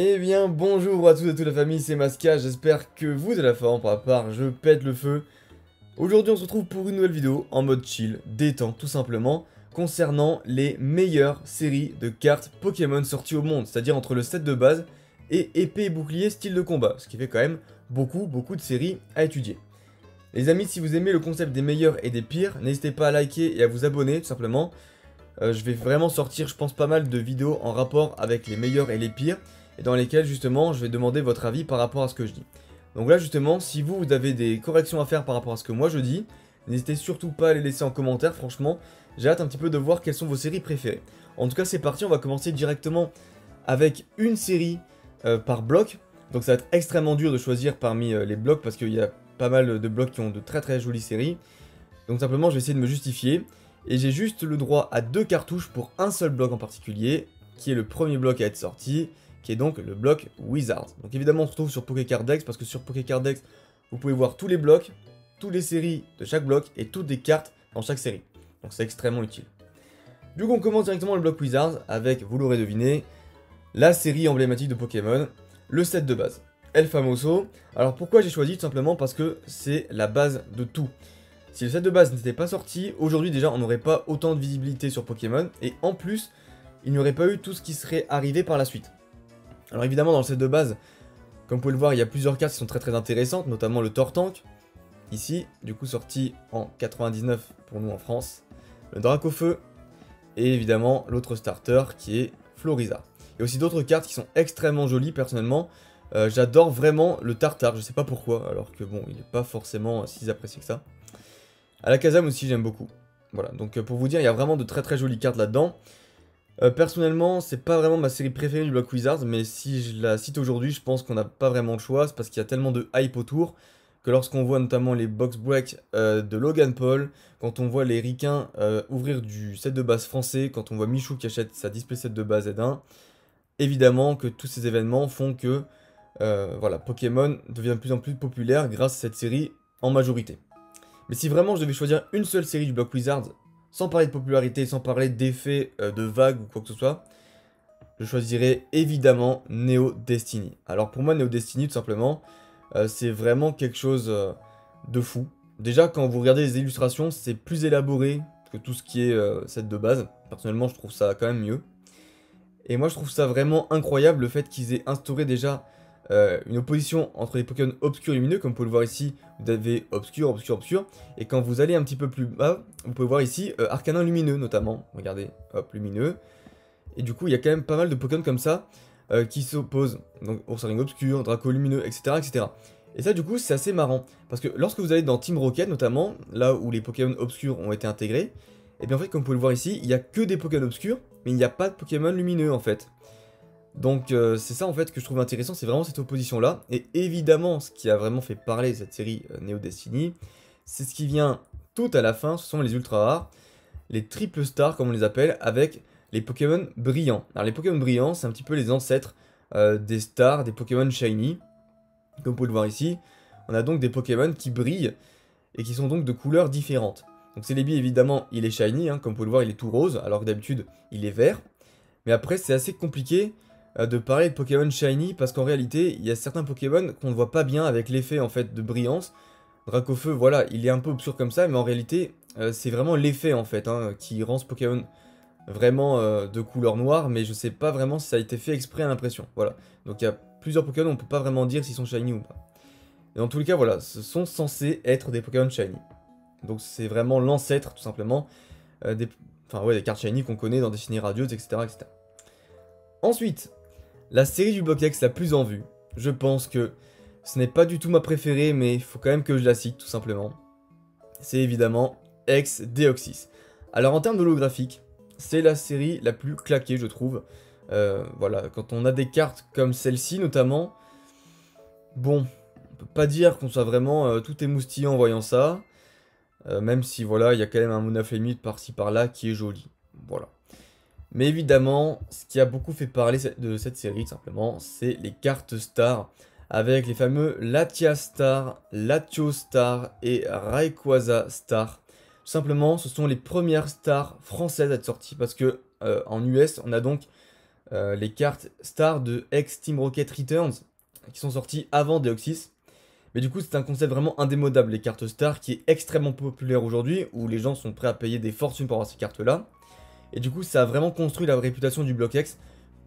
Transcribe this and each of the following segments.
Eh bien bonjour à tous et à toute la famille, c'est Masca, j'espère que vous êtes à la forme, pour ma part je pète le feu. Aujourd'hui on se retrouve pour une nouvelle vidéo en mode chill, détente tout simplement, concernant les meilleures séries de cartes Pokémon sorties au monde, c'est-à-dire entre le set de base et épée et bouclier style de combat, ce qui fait quand même beaucoup de séries à étudier. Les amis, si vous aimez le concept des meilleurs et des pires, n'hésitez pas à liker et à vous abonner tout simplement. Je vais vraiment sortir je pense pas mal de vidéos en rapport avec les meilleurs et les pires, et dans lesquelles justement je vais demander votre avis par rapport à ce que je dis. Donc là justement, si vous avez des corrections à faire par rapport à ce que moi je dis, n'hésitez surtout pas à les laisser en commentaire, franchement, j'ai hâte un petit peu de voir quelles sont vos séries préférées. En tout cas c'est parti, on va commencer directement avec une série par bloc, donc ça va être extrêmement dur de choisir parmi les blocs parce qu'il y a pas mal de blocs qui ont de très jolies séries. Donc simplement je vais essayer de me justifier, et j'ai juste le droit à 2 cartouches pour un seul bloc en particulier, qui est le premier bloc à être sorti, qui est donc le bloc Wizard. Donc évidemment on se retrouve sur Pokécardex, parce que sur Pokécardex, vous pouvez voir tous les blocs, toutes les séries de chaque bloc, et toutes les cartes dans chaque série. Donc c'est extrêmement utile. Du coup on commence directement le bloc Wizard, avec, vous l'aurez deviné, la série emblématique de Pokémon, le set de base, El Famoso. Alors pourquoi j'ai choisi? Tout simplement parce que c'est la base de tout. Si le set de base n'était pas sorti, aujourd'hui déjà on n'aurait pas autant de visibilité sur Pokémon, et en plus, il n'y aurait pas eu tout ce qui serait arrivé par la suite. Alors évidemment dans le set de base, comme vous pouvez le voir, il y a plusieurs cartes qui sont très intéressantes, notamment le Tortank, ici, du coup sorti en 99 pour nous en France, le Dracofeu, et évidemment l'autre starter qui est Floriza. Il y a aussi d'autres cartes qui sont extrêmement jolies personnellement, j'adore vraiment le Tartare, je sais pas pourquoi, alors que bon, il n'est pas forcément si apprécié que ça. Alakazam aussi j'aime beaucoup. Voilà, donc pour vous dire, il y a vraiment de très jolies cartes là-dedans. Personnellement, c'est pas vraiment ma série préférée du bloc Wizards, mais si je la cite aujourd'hui, je pense qu'on n'a pas vraiment le choix, c'est parce qu'il y a tellement de hype autour, que lorsqu'on voit notamment les box breaks de Logan Paul, quand on voit les ricains ouvrir du set de base français, quand on voit Michou qui achète sa display set de base Z1, évidemment que tous ces événements font que voilà, Pokémon devient de plus en plus populaire grâce à cette série en majorité. Mais si vraiment je devais choisir une seule série du bloc Wizards, sans parler de popularité, sans parler d'effets de vagues ou quoi que ce soit, je choisirais évidemment Neo Destiny. Alors pour moi, Neo Destiny, tout simplement, c'est vraiment quelque chose de fou. Déjà, quand vous regardez les illustrations, c'est plus élaboré que tout ce qui est set de base. Personnellement, je trouve ça quand même mieux. Et moi, je trouve ça vraiment incroyable, le fait qu'ils aient instauré déjà une opposition entre les Pokémon obscurs et lumineux. Comme vous pouvez le voir ici, vous avez obscur, et quand vous allez un petit peu plus bas, vous pouvez voir ici Arcanin lumineux notamment, regardez, hop, lumineux, et du coup il y a quand même pas mal de Pokémon comme ça qui s'opposent, donc Ursaring obscur, Draco lumineux, etc. Et ça du coup c'est assez marrant, parce que lorsque vous allez dans Team Rocket notamment, là où les Pokémon obscurs ont été intégrés, et bien en fait comme vous pouvez le voir ici, il n'y a que des Pokémon obscurs, mais il n'y a pas de Pokémon lumineux en fait. Donc c'est ça en fait que je trouve intéressant, c'est vraiment cette opposition là, et évidemment ce qui a vraiment fait parler cette série Neo Destiny, c'est ce qui vient tout à la fin, ce sont les ultra rares, les triple stars comme on les appelle, avec les Pokémon brillants. Alors les Pokémon brillants c'est un petit peu les ancêtres des stars, des Pokémon shiny, comme vous pouvez le voir ici, on a donc des Pokémon qui brillent, et qui sont donc de couleurs différentes. Donc Celebi évidemment il est shiny, hein, comme vous pouvez le voir il est tout rose, alors que d'habitude il est vert, mais après c'est assez compliqué de parler de Pokémon Shiny, parce qu'en réalité, il y a certains Pokémon qu'on ne voit pas bien avec l'effet en fait de brillance. Dracofeu, voilà, il est un peu obscur comme ça, mais en réalité, c'est vraiment l'effet en fait hein, qui rend ce Pokémon vraiment de couleur noire, mais je sais pas vraiment si ça a été fait exprès à l'impression. Voilà, donc il y a plusieurs Pokémon, on peut pas vraiment dire s'ils sont Shiny ou pas. Et dans tous les cas, voilà, ce sont censés être des Pokémon Shiny. Donc c'est vraiment l'ancêtre, tout simplement, des cartes Shiny qu'on connaît dans Destiny Radios, etc. Ensuite, la série du bloc X la plus en vue, je pense que ce n'est pas du tout ma préférée, mais il faut quand même que je la cite, tout simplement. C'est évidemment X Deoxys. Alors en termes d'holographique, c'est la série la plus claquée, je trouve. Voilà, quand on a des cartes comme celle-ci, notamment, bon, on peut pas dire qu'on soit vraiment tout émoustillant en voyant ça. Même si, voilà, il y a quand même un Monaflemite par-ci par-là qui est joli. Voilà. Mais évidemment, ce qui a beaucoup fait parler de cette série, tout simplement, c'est les cartes stars, avec les fameux Latias Star, Latios Star et Rayquaza Star. Tout simplement, ce sont les premières stars françaises à être sorties. Parce que en US, on a donc les cartes stars de ex-Team Rocket Returns qui sont sorties avant Deoxys. Mais du coup, c'est un concept vraiment indémodable, les cartes stars, qui est extrêmement populaire aujourd'hui, où les gens sont prêts à payer des fortunes pour avoir ces cartes-là. Et du coup, ça a vraiment construit la réputation du bloc X,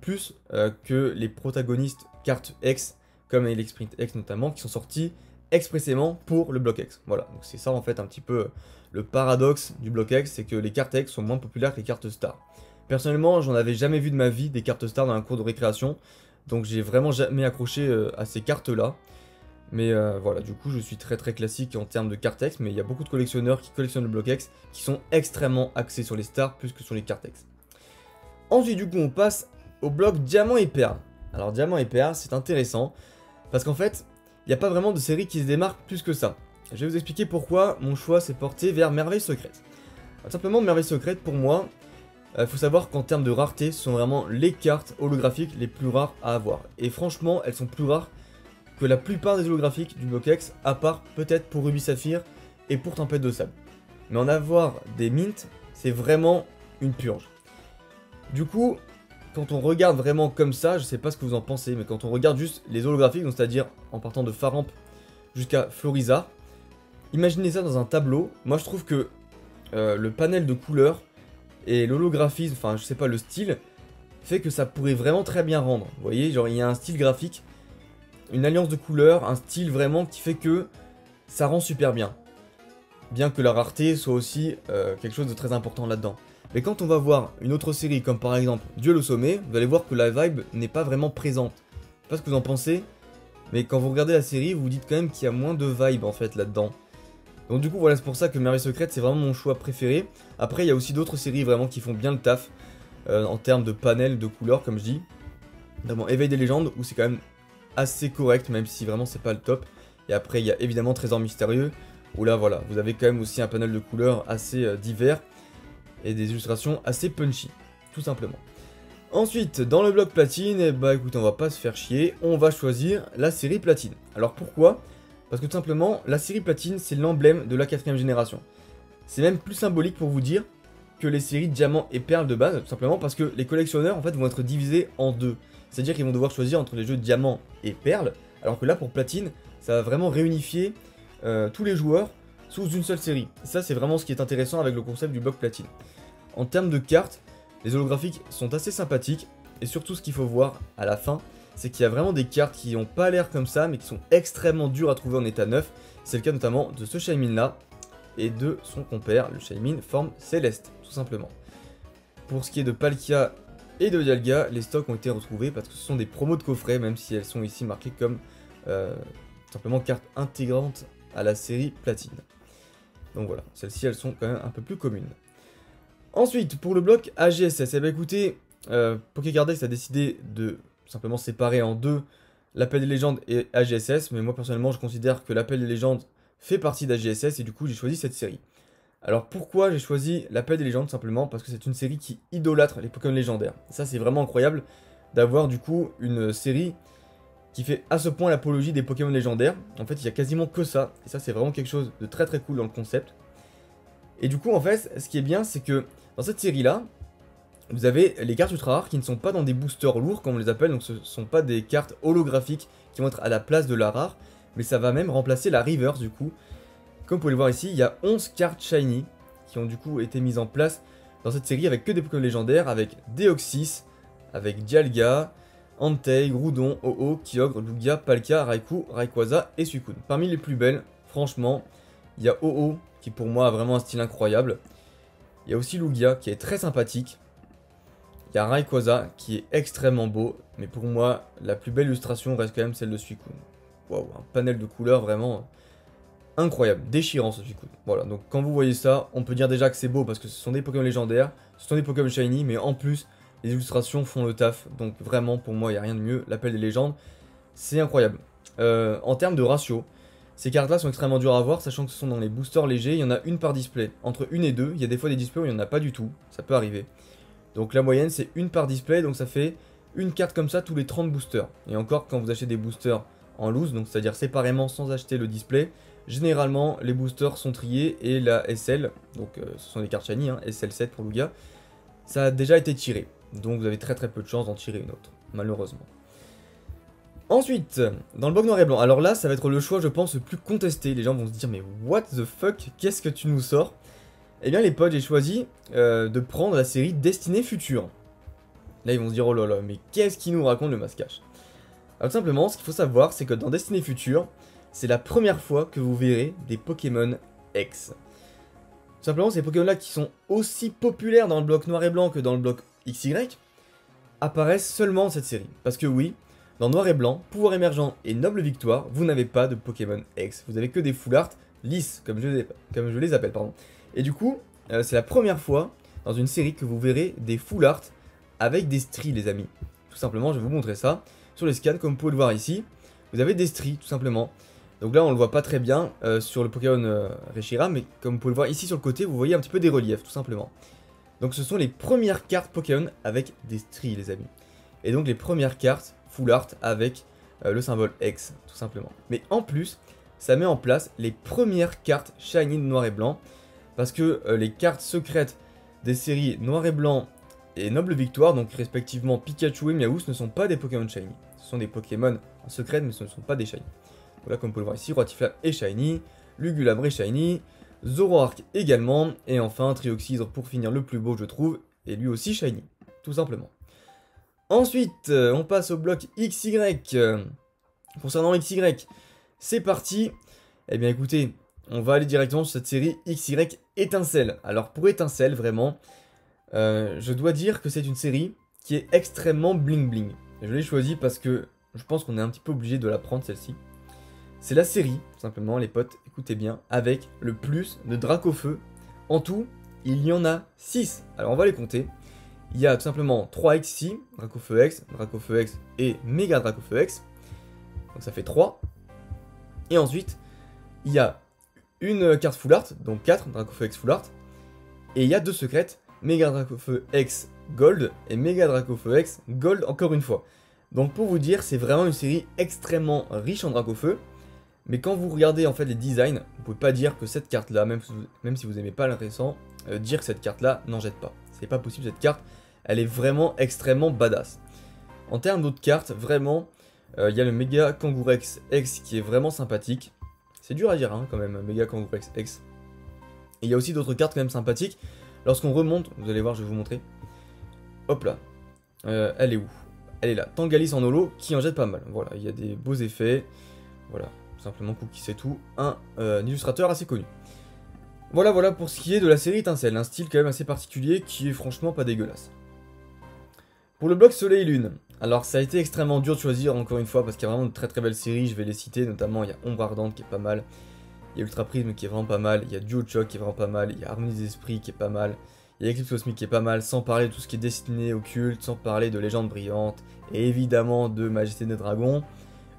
plus que les protagonistes cartes X, comme les Sprint X notamment, qui sont sortis expressément pour le bloc X. Voilà, donc c'est ça en fait un petit peu le paradoxe du bloc X, c'est que les cartes X sont moins populaires que les cartes stars. Personnellement, j'en avais jamais vu de ma vie des cartes stars dans un cours de récréation, donc j'ai vraiment jamais accroché à ces cartes-là. Mais voilà, du coup, je suis très classique en termes de cartes X, mais il y a beaucoup de collectionneurs qui collectionnent le bloc X, qui sont extrêmement axés sur les stars plus que sur les cartes X. Ensuite, du coup, on passe au bloc Diamant et Perle. Alors, Diamant et Perle, c'est intéressant, parce qu'en fait, il n'y a pas vraiment de série qui se démarque plus que ça. Je vais vous expliquer pourquoi mon choix s'est porté vers Merveille Secrète. Alors, simplement, Merveille Secrète, pour moi, il faut savoir qu'en termes de rareté, ce sont vraiment les cartes holographiques les plus rares à avoir. Et franchement, elles sont plus rares que la plupart des holographiques du bloc X, à part peut-être pour Ruby Saphir et pour Tempête de Sable. Mais en avoir des mints, c'est vraiment une purge. Du coup, quand on regarde vraiment comme ça, je sais pas ce que vous en pensez, mais quand on regarde juste les holographiques, donc c'est-à-dire en partant de Faramp jusqu'à Florizard, imaginez ça dans un tableau. Moi je trouve que le panel de couleurs et l'holographisme, enfin je sais pas, le style, fait que ça pourrait vraiment très bien rendre. Vous voyez, genre il y a un style graphique, une alliance de couleurs, un style vraiment qui fait que ça rend super bien. Bien que la rareté soit aussi quelque chose de très important là-dedans. Mais quand on va voir une autre série comme par exemple Duel au sommet, vous allez voir que la vibe n'est pas vraiment présente. Je sais pas ce que vous en pensez, mais quand vous regardez la série, vous vous dites quand même qu'il y a moins de vibe en fait là-dedans. Donc du coup voilà, c'est pour ça que Merveille Secrète c'est vraiment mon choix préféré. Après il y a aussi d'autres séries vraiment qui font bien le taf en termes de panel, de couleurs comme je dis. Notamment Éveil des légendes où c'est quand même assez correct, même si vraiment c'est pas le top. Et après il y a évidemment Trésor mystérieux, où là voilà, vous avez quand même aussi un panel de couleurs assez divers, et des illustrations assez punchy, tout simplement. Ensuite, dans le bloc platine, eh bah écoutez, on va pas se faire chier, on va choisir la série platine. Alors pourquoi? Parce que tout simplement, la série platine c'est l'emblème de la 4ème génération. C'est même plus symbolique pour vous dire que les séries diamant et perle de base, tout simplement parce que les collectionneurs en fait vont être divisés en deux. C'est-à-dire qu'ils vont devoir choisir entre les jeux diamant et perle, alors que là pour platine, ça va vraiment réunifier tous les joueurs sous une seule série. Et ça c'est vraiment ce qui est intéressant avec le concept du bloc platine. En termes de cartes, les holographiques sont assez sympathiques, et surtout ce qu'il faut voir à la fin, c'est qu'il y a vraiment des cartes qui n'ont pas l'air comme ça, mais qui sont extrêmement dures à trouver en état neuf. C'est le cas notamment de ce Shaymin là, et de son compère, le Shaymin forme céleste, tout simplement. Pour ce qui est de Palkia et de Dialga, les stocks ont été retrouvés parce que ce sont des promos de coffret, même si elles sont ici marquées comme simplement cartes intégrantes à la série platine. Donc voilà, celles-ci elles sont quand même un peu plus communes. Ensuite, pour le bloc AGSS, eh bien écoutez, Pokécardex a décidé de simplement séparer en deux l'appel des légendes et AGSS, mais moi personnellement je considère que l'appel des légendes fait partie d'AGSS et du coup j'ai choisi cette série. Alors pourquoi j'ai choisi l'appel des légendes? Simplement parce que c'est une série qui idolâtre les Pokémon légendaires. Et ça c'est vraiment incroyable d'avoir du coup une série qui fait à ce point l'apologie des Pokémon légendaires. En fait il y a quasiment que ça, et ça c'est vraiment quelque chose de très cool dans le concept. Et du coup en fait ce qui est bien c'est que dans cette série là, vous avez les cartes ultra rares qui ne sont pas dans des boosters lourds comme on les appelle, donc ce ne sont pas des cartes holographiques qui vont être à la place de la rare, mais ça va même remplacer la reverse du coup. Comme vous pouvez le voir ici, il y a 11 cartes shiny qui ont du coup été mises en place dans cette série avec que des Pokémon légendaires, avec Deoxys, avec Dialga, Entei, Groudon, Ho-Oh, Kyogre, Lugia, Palkia, Raikou, Rayquaza et Suicune. Parmi les plus belles, franchement, il y a Ho-Oh qui pour moi a vraiment un style incroyable. Il y a aussi Lugia qui est très sympathique. Il y a Rayquaza qui est extrêmement beau, mais pour moi, la plus belle illustration reste quand même celle de Suicune. Waouh, un panel de couleurs vraiment incroyable, déchirant ce Suicune. Voilà, donc quand vous voyez ça, on peut dire déjà que c'est beau parce que ce sont des Pokémon légendaires, ce sont des Pokémon shiny, mais en plus, les illustrations font le taf. Donc vraiment, pour moi, il n'y a rien de mieux. L'appel des légendes, c'est incroyable. En termes de ratio, ces cartes-là sont extrêmement dures à avoir, sachant que ce sont dans les boosters légers, il y en a une par display. Entre une et deux, il y a des fois des displays où il n'y en a pas du tout, ça peut arriver. Donc la moyenne c'est une par display, donc ça fait une carte comme ça tous les 30 boosters. Et encore quand vous achetez des boosters en loose, donc c'est-à-dire séparément sans acheter le display, généralement les boosters sont triés et la SL, donc ce sont des cartes shiny, hein, SL7 pour Lugia, ça a déjà été tiré. Donc vous avez très peu de chance d'en tirer une autre, malheureusement. Ensuite, dans le bloc noir et blanc, alors là ça va être le choix je pense le plus contesté, les gens vont se dire mais what the fuck, qu'est-ce que tu nous sors? Eh bien les potes, j'ai choisi de prendre la série Destinée Future. Là ils vont se dire oh là là, mais qu'est-ce qu'il nous raconte le masquage? Alors tout simplement, ce qu'il faut savoir c'est que dans Destinée Future, c'est la première fois que vous verrez des Pokémon X. Tout simplement, ces Pokémon là qui sont aussi populaires dans le bloc noir et blanc que dans le bloc XY, apparaissent seulement dans cette série. Parce que oui, dans Noir et Blanc, Pouvoir Émergent et Noble Victoire, vous n'avez pas de Pokémon X. Vous avez que des Full Art lisses, comme je les appelle, pardon. Et du coup, c'est la première fois dans une série que vous verrez des Full Art avec des stries, les amis. Tout simplement, je vais vous montrer ça. Sur les scans, comme vous pouvez le voir ici, vous avez des stries, tout simplement. Donc là, on le voit pas très bien sur le Pokémon Reshiram, mais comme vous pouvez le voir ici sur le côté, vous voyez un petit peu des reliefs, tout simplement. Donc ce sont les premières cartes Pokémon avec des stries, les amis. Et donc les premières cartes Full Art avec le symbole X, tout simplement. Mais en plus, ça met en place les premières cartes Shiny de Noir et Blanc, parce que les cartes secrètes des séries Noir et Blanc et Noble Victoire, donc respectivement Pikachu et Meowth, ne sont pas des Pokémon Shiny. Ce sont des Pokémon en secret, mais ce ne sont pas des Shiny. Voilà, comme vous pouvez le voir ici, Rotiflamme est Shiny, Lugulabre est Shiny, Zoroark également, et enfin Trioxydre pour finir le plus beau je trouve, et lui aussi Shiny, tout simplement. Ensuite, on passe au bloc XY. Concernant XY, c'est parti. Eh bien écoutez, on va aller directement sur cette série XY Étincelle. Alors pour Étincelle, vraiment, je dois dire que c'est une série qui est extrêmement bling bling. Je l'ai choisie parce que je pense qu'on est un petit peu obligé de la prendre celle-ci. C'est la série, tout simplement les potes, écoutez bien, avec le plus de Dracofeu. En tout, il y en a 6. Alors on va les compter. Il y a tout simplement 3 X ici, Dracofeu X et Méga Dracofeu X. Donc ça fait 3. Et ensuite, il y a une carte Full Art, donc 4 Dracofeu X Full Art. Et il y a 2 secrètes, Méga Dracofeu X Gold et Méga Dracofeu X Gold encore une fois. Donc pour vous dire, c'est vraiment une série extrêmement riche en Dracofeu. Mais quand vous regardez en fait les designs, vous pouvez pas dire que cette carte là, même si vous aimez pas le récent, dire que cette carte là n'en jette pas. C'est pas possible, cette carte, elle est vraiment extrêmement badass. En termes d'autres cartes, vraiment, il y a le Méga Kangourex X qui est vraiment sympathique. C'est dur à dire hein, quand même, Méga Kangourex X. Et il y a aussi d'autres cartes quand même sympathiques. Lorsqu'on remonte, vous allez voir, je vais vous montrer. Hop là, elle est où? Elle est là, Tangalis en holo qui en jette pas mal. Voilà, il y a des beaux effets. Voilà, tout simplement Cookie c'est tout. Un illustrateur assez connu. Voilà pour ce qui est de la série Étincelle. Un style quand même assez particulier qui est franchement pas dégueulasse. Pour le bloc Soleil et Lune, alors ça a été extrêmement dur de choisir encore une fois parce qu'il y a vraiment de très belles séries, je vais les citer, notamment il y a Ombre Ardente qui est pas mal, il y a Ultra Prisme qui est vraiment pas mal, il y a Duo Choc qui est vraiment pas mal, il y a Harmonie des Esprits qui est pas mal, il y a Eclipse Cosmique qui est pas mal, sans parler de tout ce qui est Destiné Occulte, sans parler de Légende Brillante, et évidemment de Majesté des Dragons,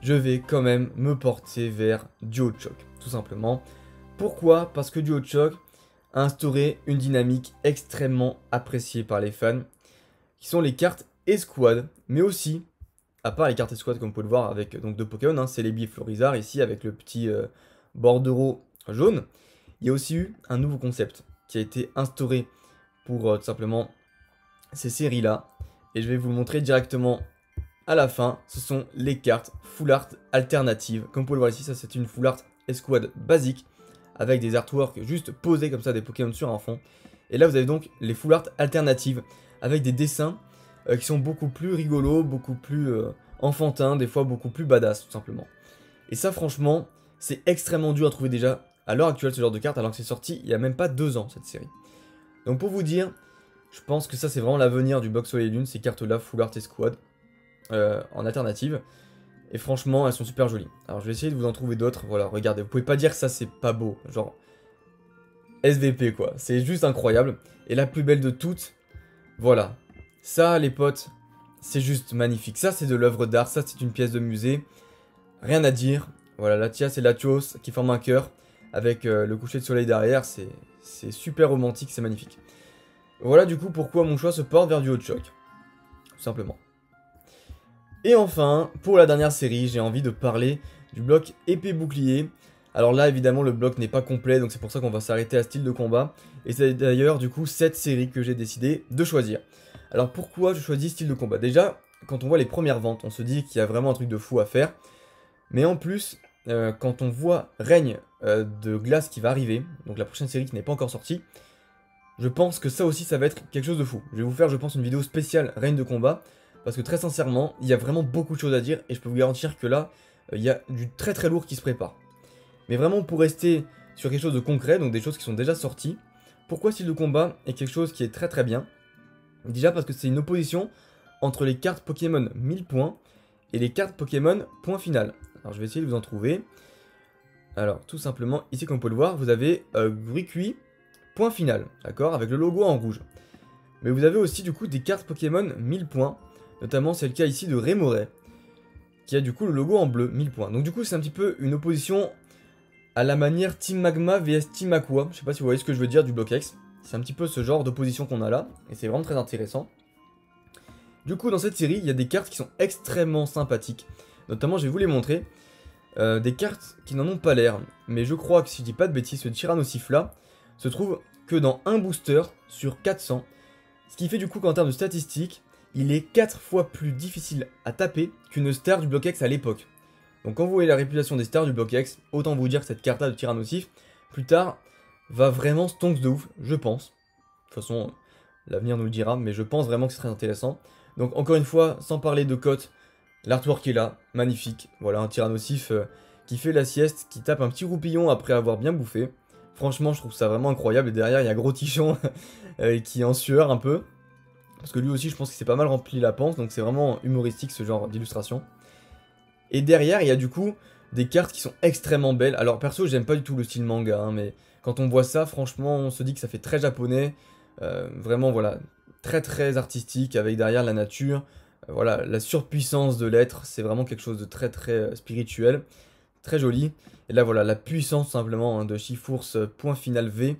je vais quand même me porter vers Duo Choc, tout simplement. Pourquoi? Parce que Duo Choc a instauré une dynamique extrêmement appréciée par les fans, qui sont les cartes Escouade, mais aussi, à part les cartes Escouade comme vous pouvez le voir avec donc 2 Pokémon, hein, Celebi et Florizard, ici avec le petit bordereau jaune, il y a aussi eu un nouveau concept qui a été instauré pour tout simplement ces séries-là, et je vais vous le montrer directement à la fin. Ce sont les cartes Full Art alternatives, comme vous pouvez le voir ici, ça c'est une Full Art Escouade basique, avec des artworks juste posés comme ça, des Pokémon sur un fond, et là vous avez donc les Full Art alternatives, avec des dessins qui sont beaucoup plus rigolos, beaucoup plus enfantins, des fois beaucoup plus badass tout simplement. Et ça franchement, c'est extrêmement dur à trouver déjà à l'heure actuelle ce genre de carte, alors que c'est sorti il y a même pas 2 ans cette série. Donc pour vous dire, je pense que ça c'est vraiment l'avenir du box Soleil et Lune, ces cartes là Full Art et Squad en alternative. Et franchement elles sont super jolies. Alors je vais essayer de vous en trouver d'autres, voilà regardez, vous pouvez pas dire que ça c'est pas beau, genre SVP quoi, c'est juste incroyable. Et la plus belle de toutes, voilà. Ça, les potes, c'est juste magnifique. Ça, c'est de l'œuvre d'art. Ça, c'est une pièce de musée. Rien à dire. Voilà, Latias et Latios qui forment un cœur avec le coucher de soleil derrière. C'est super romantique, c'est magnifique. Voilà du coup pourquoi mon choix se porte vers du Duo Choc. Tout simplement. Et enfin, pour la dernière série, j'ai envie de parler du bloc épée bouclier Alors là, évidemment, le bloc n'est pas complet, donc c'est pour ça qu'on va s'arrêter à style de combat. Et c'est d'ailleurs, du coup, cette série que j'ai décidé de choisir. Alors pourquoi je choisis style de combat? Déjà, quand on voit les premières ventes, on se dit qu'il y a vraiment un truc de fou à faire. Mais en plus, quand on voit Règne de glace qui va arriver, donc la prochaine série qui n'est pas encore sortie, je pense que ça aussi, ça va être quelque chose de fou. Je vais vous faire, je pense, une vidéo spéciale Règne de combat, parce que très sincèrement, il y a vraiment beaucoup de choses à dire, et je peux vous garantir que là, il y a du très très lourd qui se prépare. Mais vraiment, pour rester sur quelque chose de concret, donc des choses qui sont déjà sorties, pourquoi style de combat est quelque chose qui est très très bien? Déjà parce que c'est une opposition entre les cartes Pokémon 1000 points et les cartes Pokémon point final. Alors je vais essayer de vous en trouver. Alors tout simplement, ici comme on peut le voir, vous avez Gruicui point final, d'accord, avec le logo en rouge. Mais vous avez aussi du coup des cartes Pokémon 1000 points, notamment c'est le cas ici de Remoray, qui a du coup le logo en bleu, 1000 points. Donc du coup c'est un petit peu une opposition à la manière Team Magma vs Team Aqua, je sais pas si vous voyez ce que je veux dire du bloc X. C'est un petit peu ce genre d'opposition qu'on a là, et c'est vraiment très intéressant. Du coup, dans cette série, il y a des cartes qui sont extrêmement sympathiques. Notamment, je vais vous les montrer. Des cartes qui n'en ont pas l'air. Mais je crois que, si je dis pas de bêtises, ce Tyrannosif là se trouve que dans un booster sur 400. Ce qui fait du coup qu'en termes de statistiques, il est 4 fois plus difficile à taper qu'une star du bloc X à l'époque. Donc quand vous voyez la réputation des stars du bloc X, autant vous dire que cette carte là de Tyrannosif, plus tard, va vraiment stonks de ouf, je pense. De toute façon, l'avenir nous le dira, mais je pense vraiment que c'est très intéressant. Donc encore une fois, sans parler de cote, l'artwork est là, magnifique. Voilà, un Tyrannosif qui fait la sieste, qui tape un petit roupillon après avoir bien bouffé. Franchement, je trouve ça vraiment incroyable. Et derrière, il y a Gros Tichon qui est en sueur un peu. Parce que lui aussi, je pense qu'il s'est pas mal rempli la panse, donc c'est vraiment humoristique ce genre d'illustration. Et derrière, il y a du coup des cartes qui sont extrêmement belles. Alors perso, j'aime pas du tout le style manga, hein, mais quand on voit ça, franchement, on se dit que ça fait très japonais. Vraiment, voilà, très très artistique, avec derrière la nature. Voilà, la surpuissance de l'être, c'est vraiment quelque chose de très très spirituel. Très joli. Et là, voilà, la puissance simplement hein, de Shiforce point final V.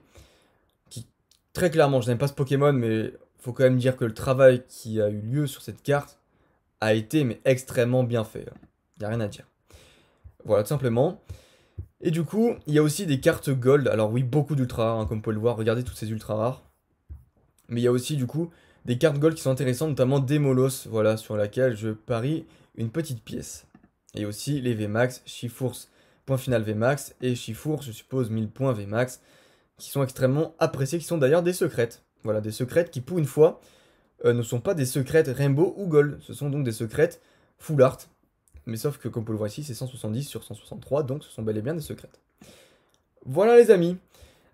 Qui, très clairement, je n'aime pas ce Pokémon, mais faut quand même dire que le travail qui a eu lieu sur cette carte a été mais extrêmement bien fait. Y a rien à dire. Voilà, tout simplement. Et du coup, il y a aussi des cartes gold. Alors oui, beaucoup d'ultra rares, hein, comme vous pouvez le voir. Regardez tous ces ultra rares. Mais il y a aussi du coup des cartes gold qui sont intéressantes, notamment Demolos, voilà, sur laquelle je parie une petite pièce. Et aussi les VMAX, Shiforce, point final VMAX, et Shiforce, je suppose 1000 points VMAX, qui sont extrêmement appréciés, qui sont d'ailleurs des secrètes. Voilà, des secrètes qui pour une fois ne sont pas des secrètes Rainbow ou Gold, ce sont donc des secrètes Full Art. Mais sauf que comme on peut le voir ici, c'est 170 sur 163, donc ce sont bel et bien des secrètes. Voilà les amis,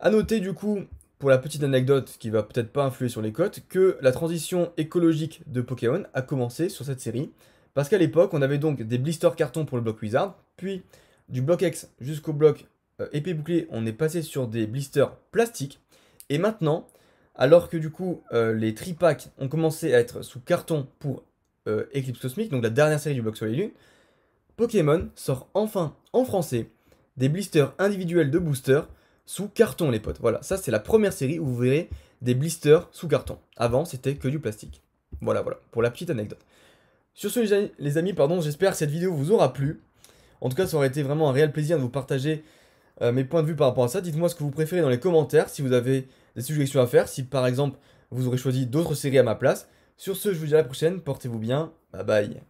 à noter du coup, pour la petite anecdote qui va peut-être pas influer sur les cotes, que la transition écologique de Pokémon a commencé sur cette série. Parce qu'à l'époque, on avait donc des blisters cartons pour le bloc Wizard, puis du bloc X jusqu'au bloc épée bouclée, on est passé sur des blisters plastiques. Et maintenant, alors que du coup, les tripacks ont commencé à être sous carton pour Eclipse Cosmique, donc la dernière série du bloc Soleil Lune, Pokémon sort enfin en français des blisters individuels de boosters sous carton les potes. Voilà, ça c'est la première série où vous verrez des blisters sous carton. Avant c'était que du plastique. Voilà, voilà, pour la petite anecdote. Sur ce les amis, pardon, j'espère que cette vidéo vous aura plu. En tout cas, ça aurait été vraiment un réel plaisir de vous partager mes points de vue par rapport à ça. Dites-moi ce que vous préférez dans les commentaires, si vous avez des suggestions à faire, si par exemple vous aurez choisi d'autres séries à ma place. Sur ce, je vous dis à la prochaine, portez-vous bien, bye bye.